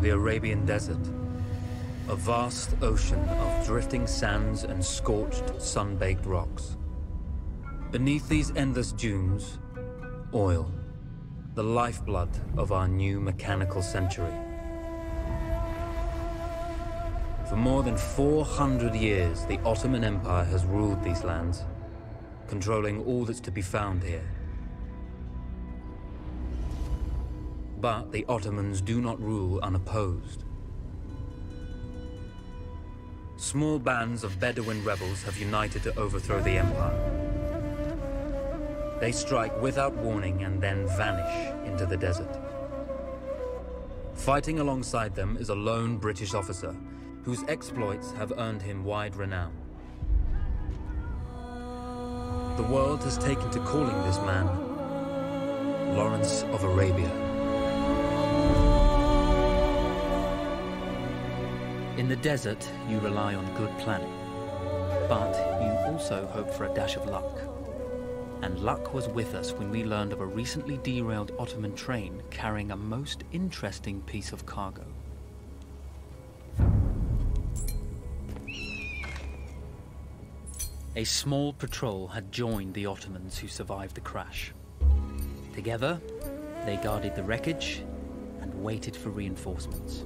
The Arabian Desert. A vast ocean of drifting sands and scorched, sun-baked rocks. Beneath these endless dunes, oil. The lifeblood of our new mechanical century. For more than 400 years, the Ottoman Empire has ruled these lands, controlling all that's to be found here. But the Ottomans do not rule unopposed. Small bands of Bedouin rebels have united to overthrow the empire. They strike without warning and then vanish into the desert. Fighting alongside them is a lone British officer whose exploits have earned him wide renown. The world has taken to calling this man Lawrence of Arabia. In the desert, you rely on good planning, but you also hope for a dash of luck. And luck was with us when we learned of a recently derailed Ottoman train carrying a most interesting piece of cargo. A small patrol had joined the Ottomans who survived the crash. Together, they guarded the wreckage and waited for reinforcements.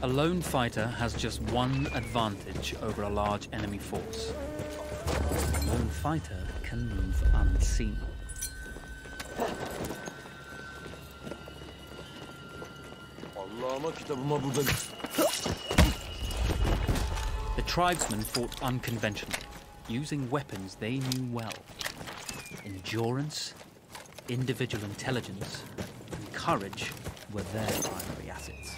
A lone fighter has just one advantage over a large enemy force. A lone fighter can move unseen. The tribesmen fought unconventionally, using weapons they knew well. Endurance, individual intelligence, and courage were their primary assets.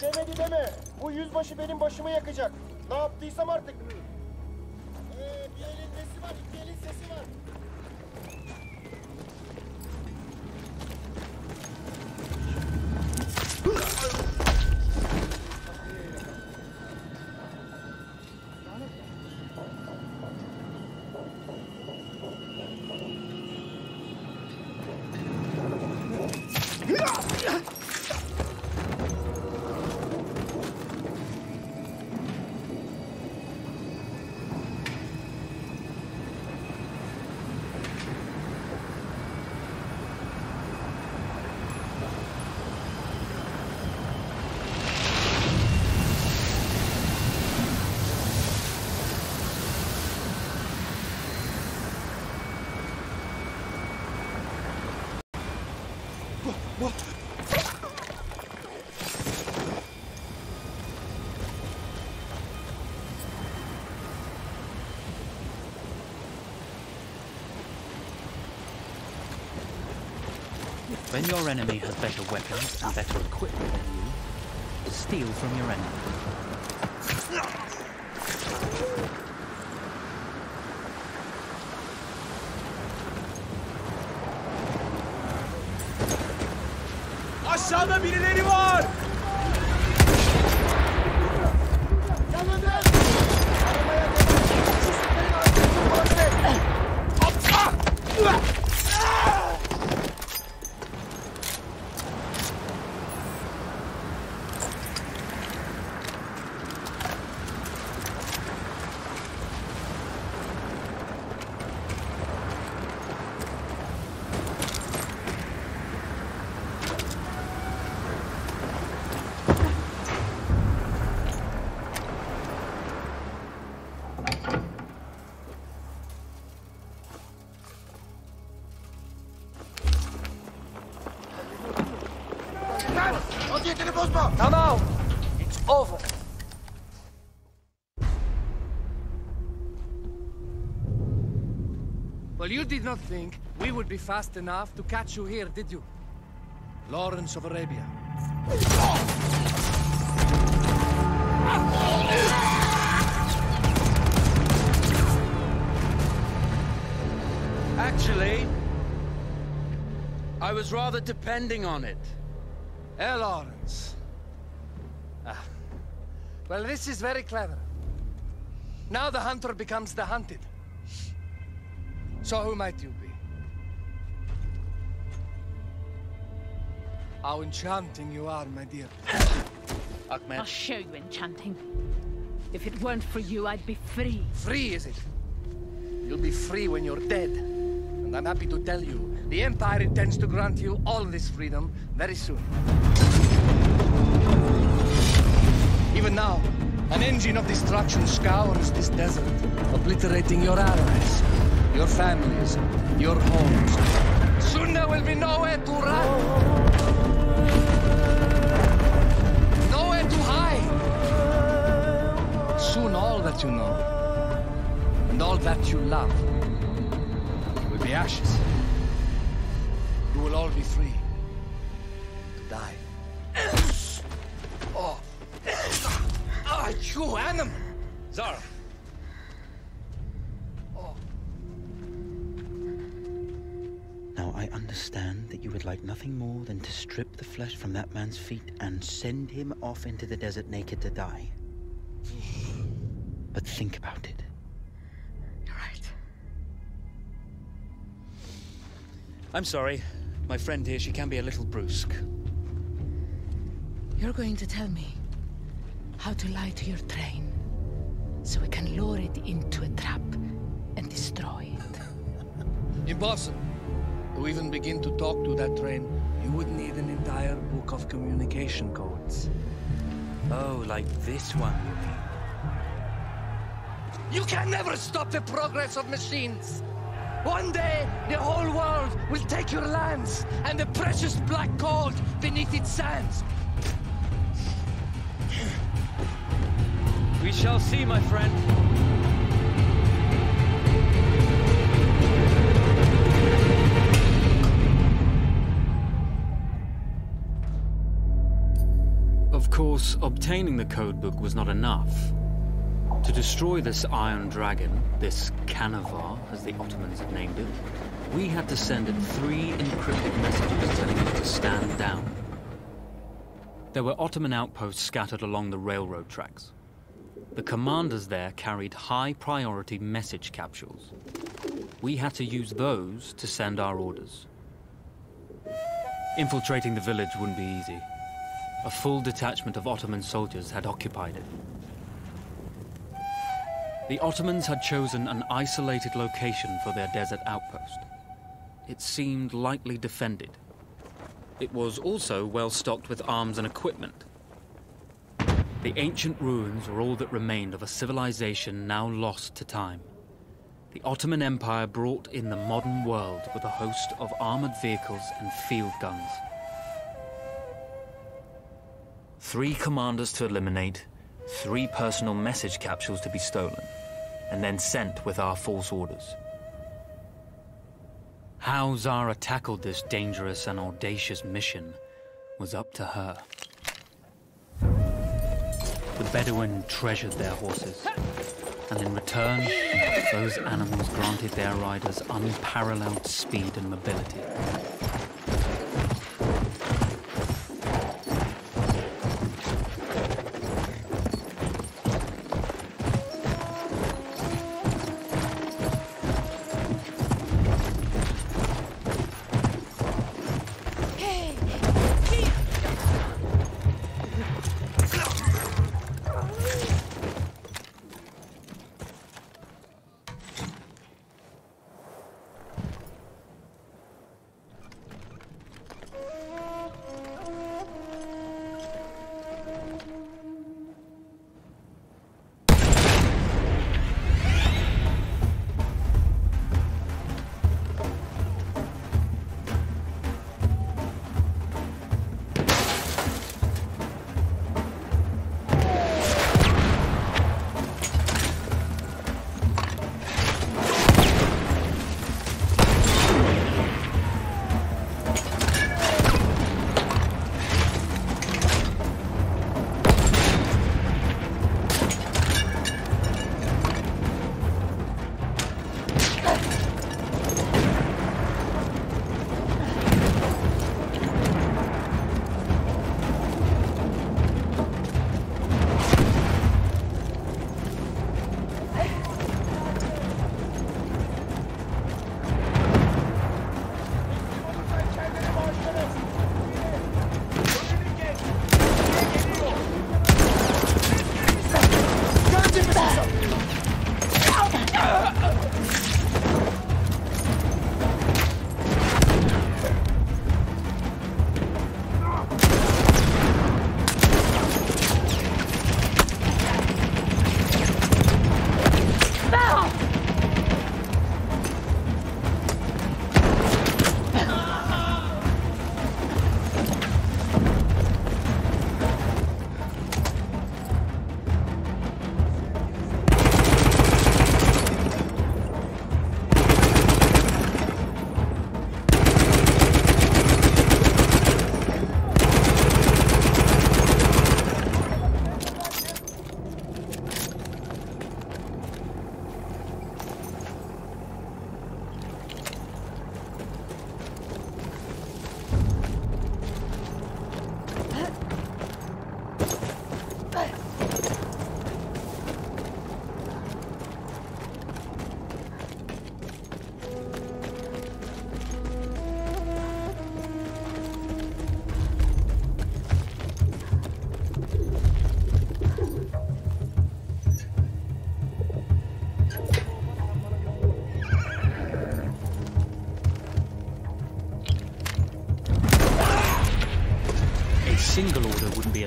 Demedi deme. Bu yüzbaşı benim başımı yakacak. Ne yaptıysam artık. Bir elin nesi var, iki elin sesi var. When your enemy has better weapons and better equipment than you, steal from your enemy. Aşağıda birileri var! Tamam. It's over. Well, you did not think we would be fast enough to catch you here, did you? Lawrence of Arabia. Actually, I was rather depending on it. Lawrence. Well, this is very clever. Now the hunter becomes the hunted. So who might you be? How enchanting you are, my dear. Ahmed. I'll show you enchanting. If it weren't for you, I'd be free. Free, is it? You'll be free when you're dead. And I'm happy to tell you, the Empire intends to grant you all this freedom very soon. Even now, an engine of destruction scours this desert, obliterating your allies, your families, your homes. Soon there will be nowhere to run. Nowhere to hide. Soon all that you know, and all that you love, will be ashes. You will all be free to die. Oh. Ah, you animal! Zara! Oh. Now I understand that you would like nothing more than to strip the flesh from that man's feet and send him off into the desert naked to die. But think about it. You're right. I'm sorry. My friend here, she can be a little brusque. You're going to tell me how to lie to your train, so we can lure it into a trap and destroy it. Impossible. To even begin to talk to that train, you would need an entire book of communication codes. Oh, like this one, you mean? You can never stop the progress of machines. One day, the whole world will take your lands and the precious black gold beneath its sands. We shall see, my friend. Of course, obtaining the codebook was not enough. To destroy this Iron Dragon, this Canavar, as the Ottomans had named it, we had to send it 3 encrypted messages telling it to stand down. There were Ottoman outposts scattered along the railroad tracks. The commanders there carried high-priority message capsules. We had to use those to send our orders. Infiltrating the village wouldn't be easy. A full detachment of Ottoman soldiers had occupied it. The Ottomans had chosen an isolated location for their desert outpost. It seemed lightly defended. It was also well stocked with arms and equipment. The ancient ruins were all that remained of a civilization now lost to time. The Ottoman Empire brought in the modern world with a host of armored vehicles and field guns. 3 commanders to eliminate, 3 personal message capsules to be stolen, and then sent with our false orders. How Zara tackled this dangerous and audacious mission was up to her. The Bedouin treasured their horses, and in return, those animals granted their riders unparalleled speed and mobility.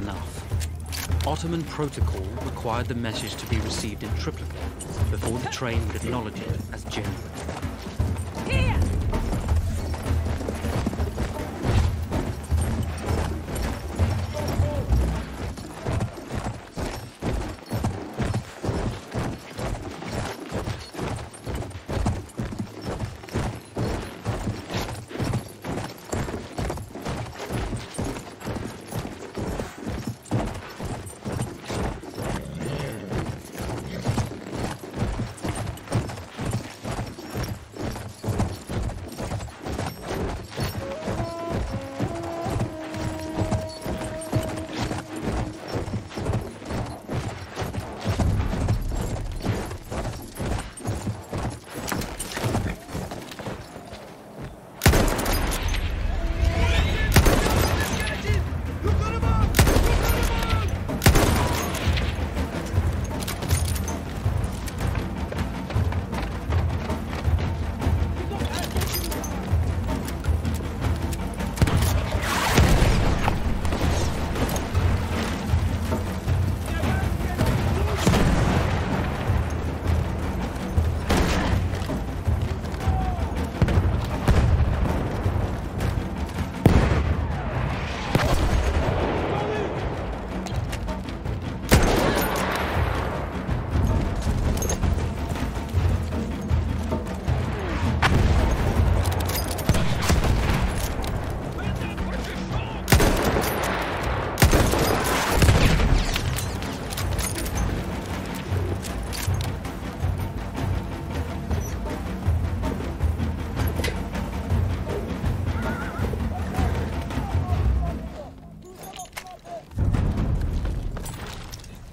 enough. Ottoman protocol required the message to be received in triplicate before the train would acknowledge it as genuine. Here!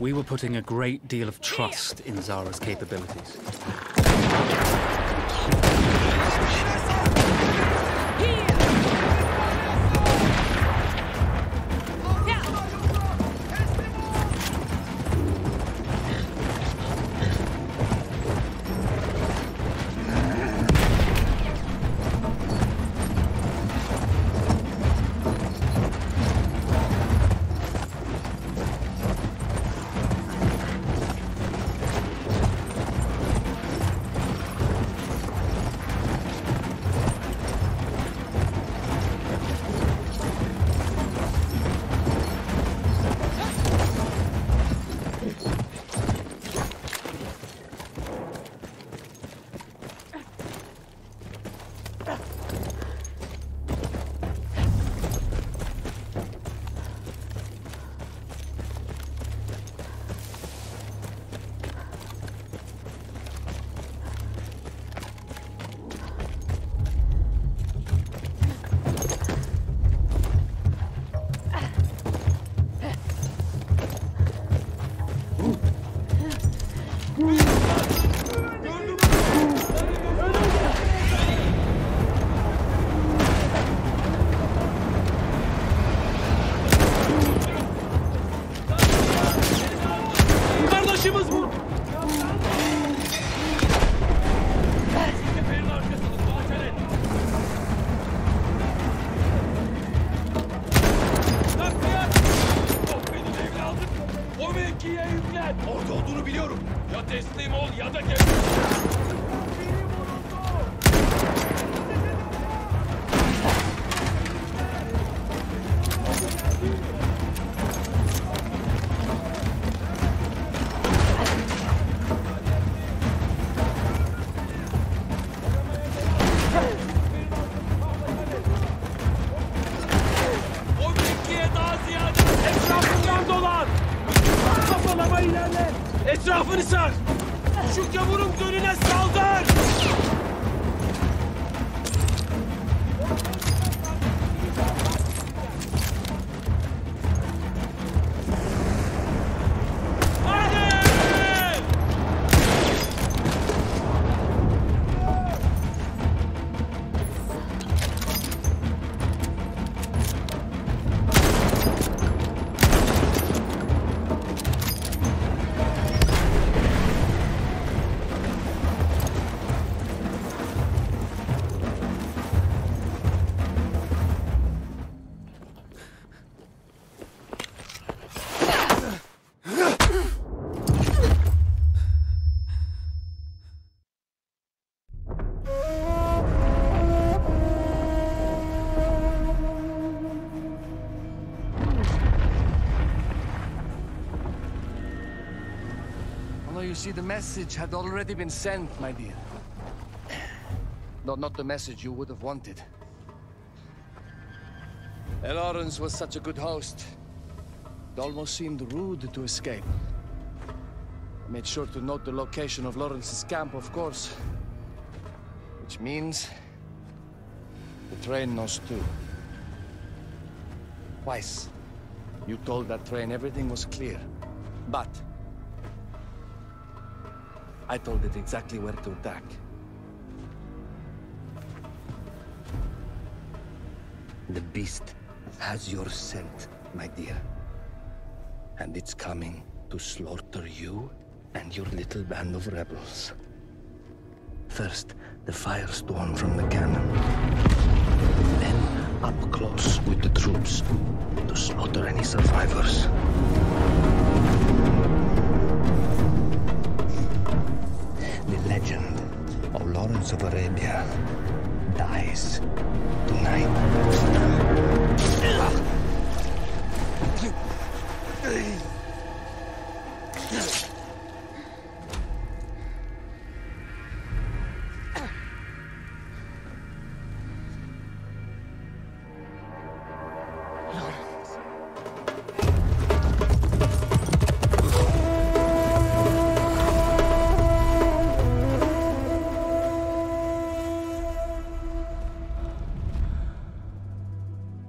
We were putting a great deal of trust in Zara's capabilities. Etrafını sar! Şu gavurun önüne saldır! you see, the message had already been sent, my dear. Not the message you would have wanted. Lawrence was such a good host. It almost seemed rude to escape. I made sure to note the location of Lawrence's camp, of course. Which means... the train knows too. Twice, you told that train everything was clear. But... I told it exactly where to attack. The beast has your scent, my dear. And it's coming to slaughter you and your little band of rebels. First, the firestorm from the cannon. Then, up close with the troops to slaughter any survivors. The legend of Lawrence of Arabia dies tonight.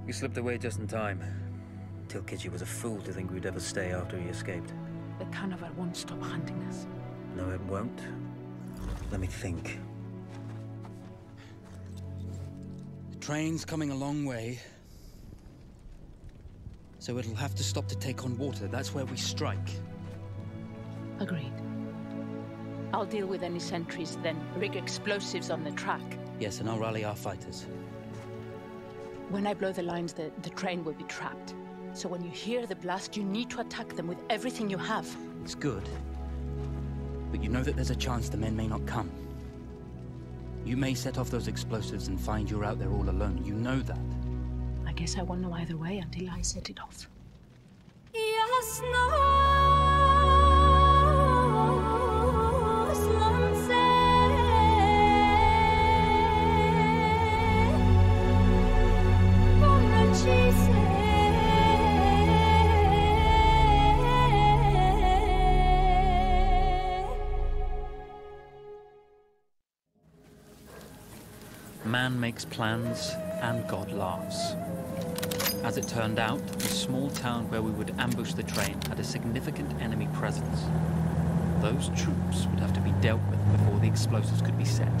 We slipped away just in time. Tilkitchi was a fool to think we'd ever stay after he escaped. The carnival won't stop hunting us. No, it won't. Let me think. The train's coming a long way. So it'll have to stop to take on water. That's where we strike. Agreed. I'll deal with any sentries, then rig explosives on the track. Yes, and I'll rally our fighters. When I blow the lines, the train will be trapped. So when you hear the blast, you need to attack them with everything you have. It's good. But you know that there's a chance the men may not come. You may set off those explosives and find you're out there all alone. You know that. I guess I won't know either way until I set it off. Man makes plans, and God laughs. As it turned out, the small town where we would ambush the train had a significant enemy presence. Those troops would have to be dealt with before the explosives could be set.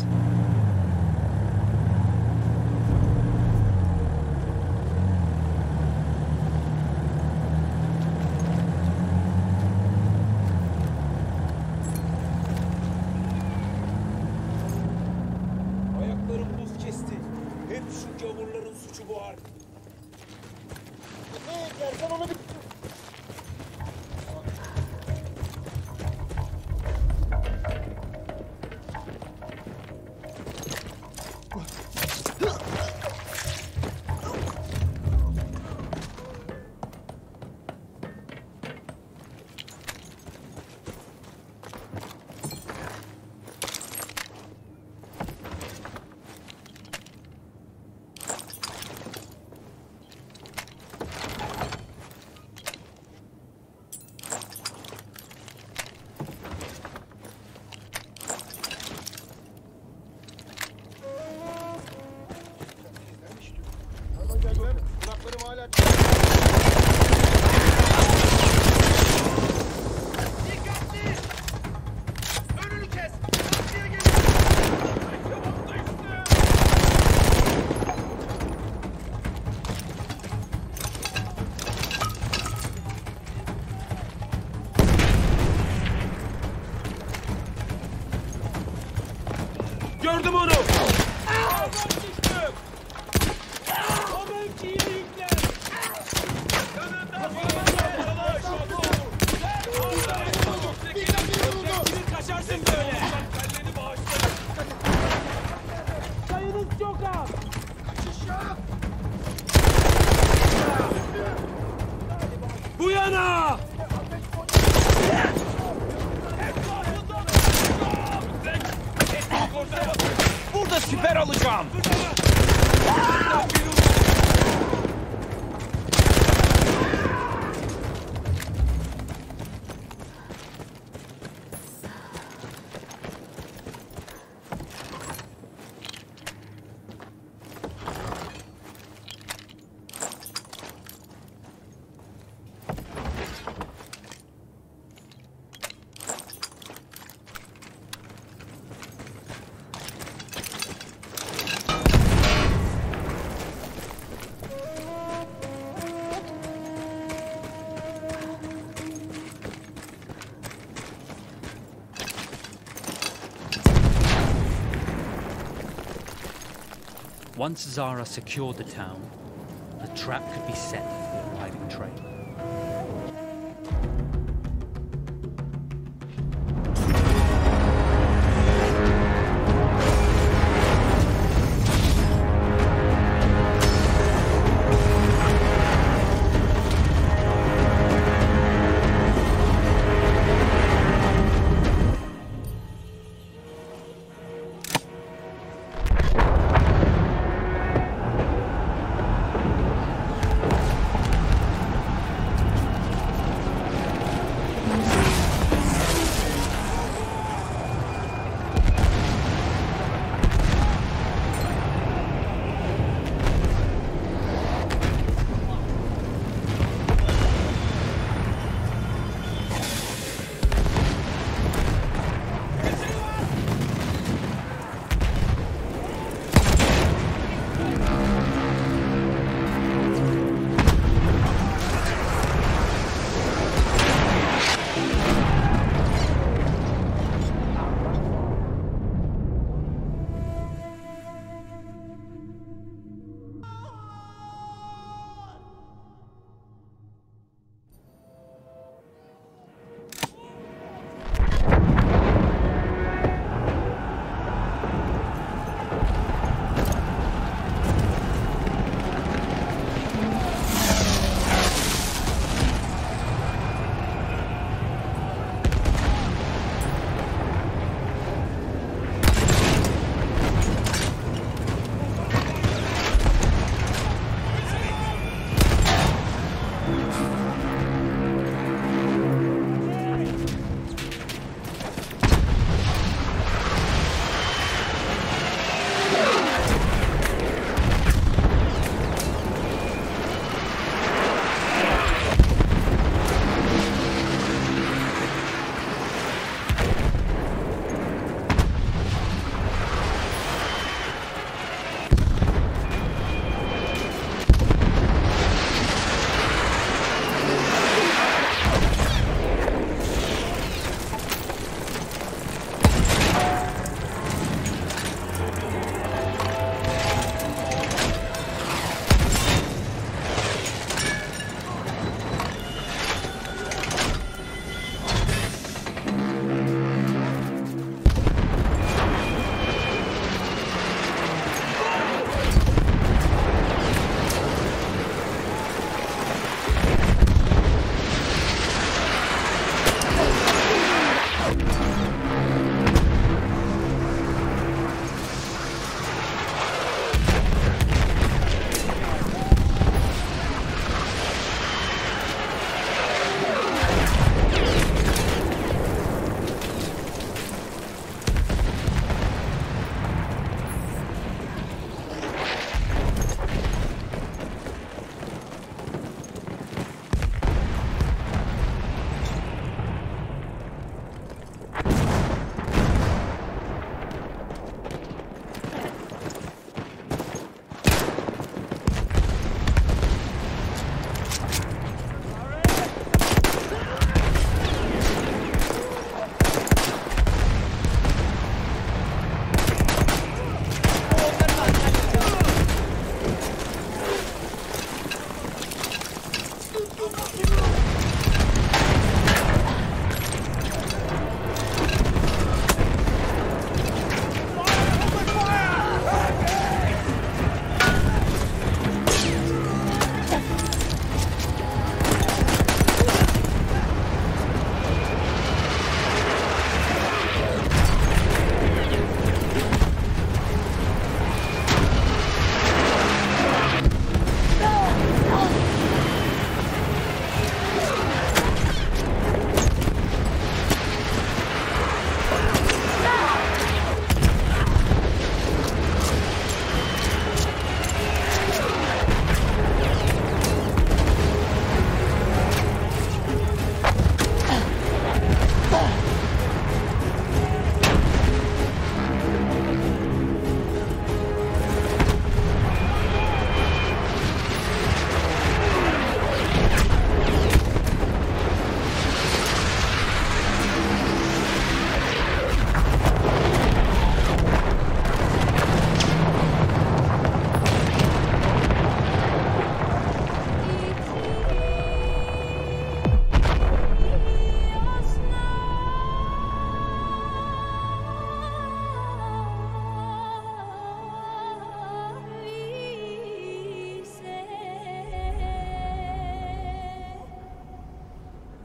Gördüm onu! Adam düştü! O mevkiyi yükle! Yanında kaçarsın böyle! Kelleni bağışla! Sayınız çok az! Kaçış yok! Bu yana! Anda siper alacağım. Once Zara secured the town, the trap could be set for the arriving train.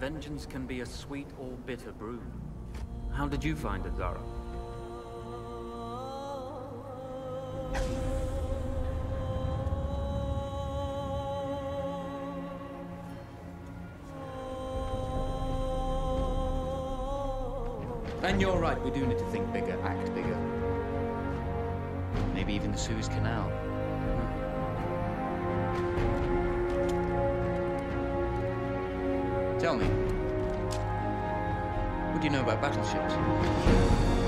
vengeance can be a sweet or bitter brew. How did you find it, Zara? And you're right, we do need to think bigger, act bigger. Maybe even the Suez Canal. Tell me, what do you know about battleships?